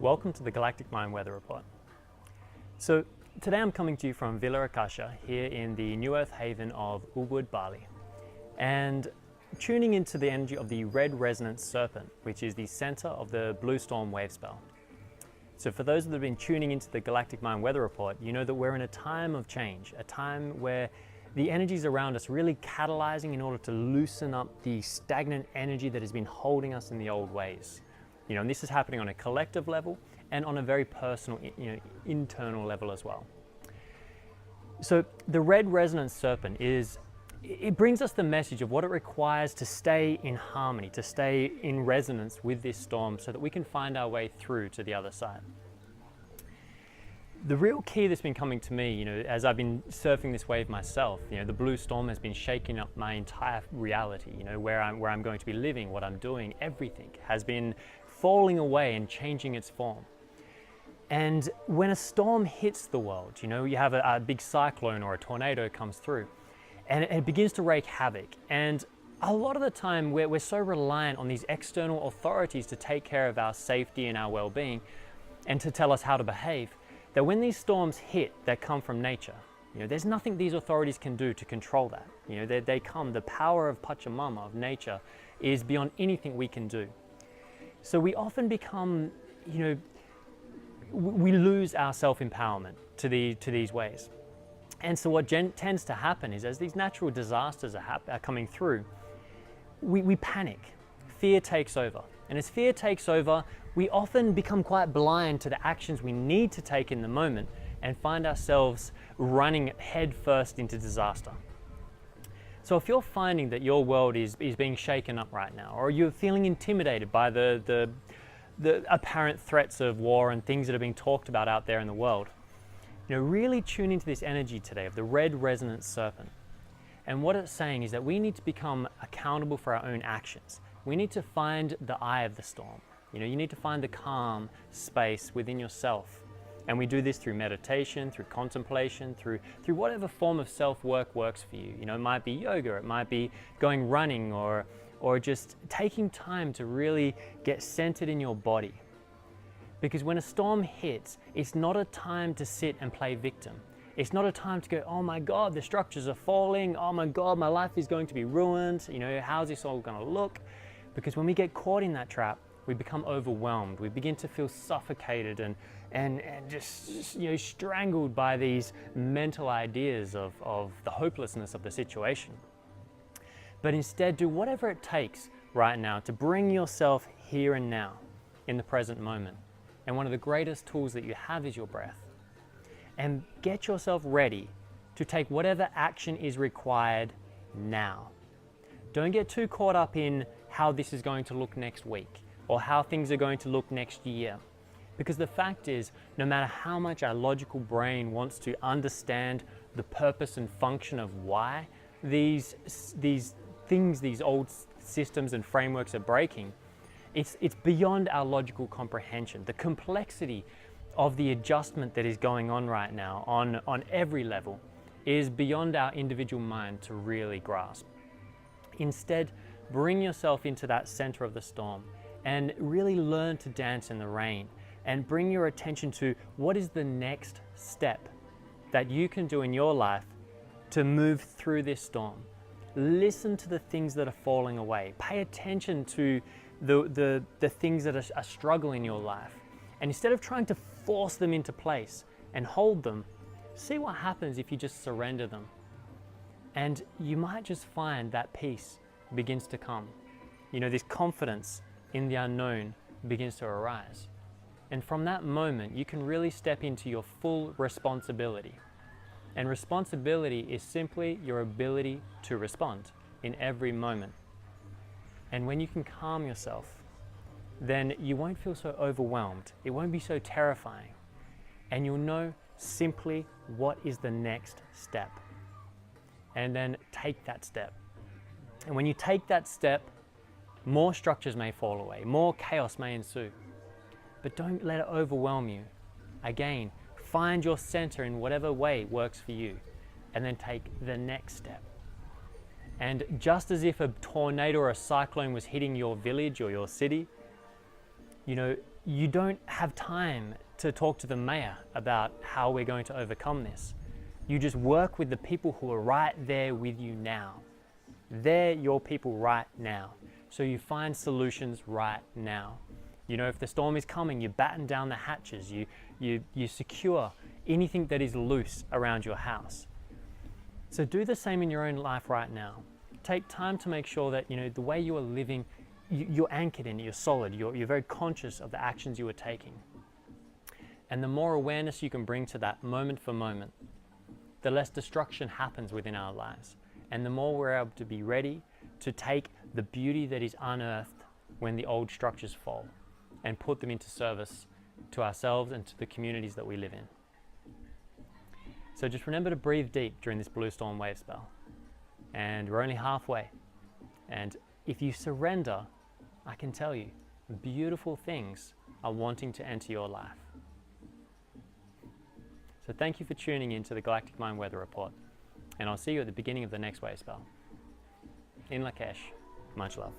Welcome to the Galactic Mind Weather Report. So today I'm coming to you from Villa Akasha here in the New Earth haven of Ubud, Bali, and tuning into the energy of the red Resonant Serpent, which is the center of the blue storm wave spell. So for those that have been tuning into the Galactic Mind Weather Report, you know that we're in a time of change, a time where the energies around us really catalyzing in order to loosen up the stagnant energy that has been holding us in the old ways. You know, and this is happening on a collective level and on a very personal, internal level as well. So the red Resonant Serpent it brings us the message of what it requires to stay in harmony, to stay in resonance with this storm so that we can find our way through to the other side. The real key that's been coming to me, as I've been surfing this wave myself, the blue storm has been shaking up my entire reality, where I'm going to be living, what I'm doing, everything has been falling away and changing its form. And when a storm hits the world, you have a big cyclone or a tornado comes through and it begins to wreak havoc. And a lot of the time we're so reliant on these external authorities to take care of our safety and our well-being and to tell us how to behave, that when these storms hit that come from nature, there's nothing these authorities can do to control that. They come, the power of Pachamama, of nature, is beyond anything we can do. So we often become, we lose our self-empowerment to these ways. And so what tends to happen is, as these natural disasters are coming through, we panic. Fear takes over. And as fear takes over, we often become quite blind to the actions we need to take in the moment and find ourselves running headfirst into disaster. So if you're finding that your world is being shaken up right now, or you're feeling intimidated by the apparent threats of war and things that are being talked about out there in the world, really tune into this energy today of the red Resonant Serpent. And what it's saying is that we need to become accountable for our own actions. We need to find the eye of the storm. You need to find the calm space within yourself. And we do this through meditation, through contemplation, through whatever form of self-work works for you. It might be yoga, it might be going running, or just taking time to really get centered in your body. Because when a storm hits, it's not a time to sit and play victim. It's not a time to go, oh my God, the structures are falling. Oh my God, my life is going to be ruined. How's this all going to look? Because when we get caught in that trap, we become overwhelmed. We begin to feel suffocated and just strangled by these mental ideas of the hopelessness of the situation. But instead, do whatever it takes right now to bring yourself here and now in the present moment. And one of the greatest tools that you have is your breath. And get yourself ready to take whatever action is required now. Don't get too caught up in how this is going to look next week or how things are going to look next year. Because the fact is, no matter how much our logical brain wants to understand the purpose and function of why these things, these old systems and frameworks are breaking, it's beyond our logical comprehension. The complexity of the adjustment that is going on right now on every level is beyond our individual mind to really grasp. Instead, bring yourself into that center of the storm and really learn to dance in the rain and bring your attention to what is the next step that you can do in your life to move through this storm. Listen to the things that are falling away. Pay attention to the things that are struggling in your life. And instead of trying to force them into place and hold them, see what happens if you just surrender them. And you might just find that peace begins to come. This confidence in the unknown begins to arise. And from that moment, you can really step into your full responsibility. And responsibility is simply your ability to respond in every moment. And when you can calm yourself, then you won't feel so overwhelmed. It won't be so terrifying. And you'll know simply what is the next step. And then take that step. And when you take that step, more structures may fall away, more chaos may ensue. But don't let it overwhelm you. Again, find your center in whatever way works for you, and then take the next step. And just as if a tornado or a cyclone was hitting your village or your city, you don't have time to talk to the mayor about how we're going to overcome this. You just work with the people who are right there with you now. They're your people right now. So you find solutions right now. You know, if the storm is coming, you batten down the hatches, you secure anything that is loose around your house. So do the same in your own life right now. Take time to make sure that, you know, the way you are living, you're anchored in it, you're solid, you're very conscious of the actions you are taking. And the more awareness you can bring to that moment for moment, the less destruction happens within our lives. And the more we're able to be ready to take the beauty that is unearthed when the old structures fall and put them into service to ourselves and to the communities that we live in. So just remember to breathe deep during this blue storm wave spell. And we're only halfway. And if you surrender, I can tell you, beautiful things are wanting to enter your life. So thank you for tuning in to the Galactic Mind Weather Report. And I'll see you at the beginning of the next wave spell. In Lakesh, much love.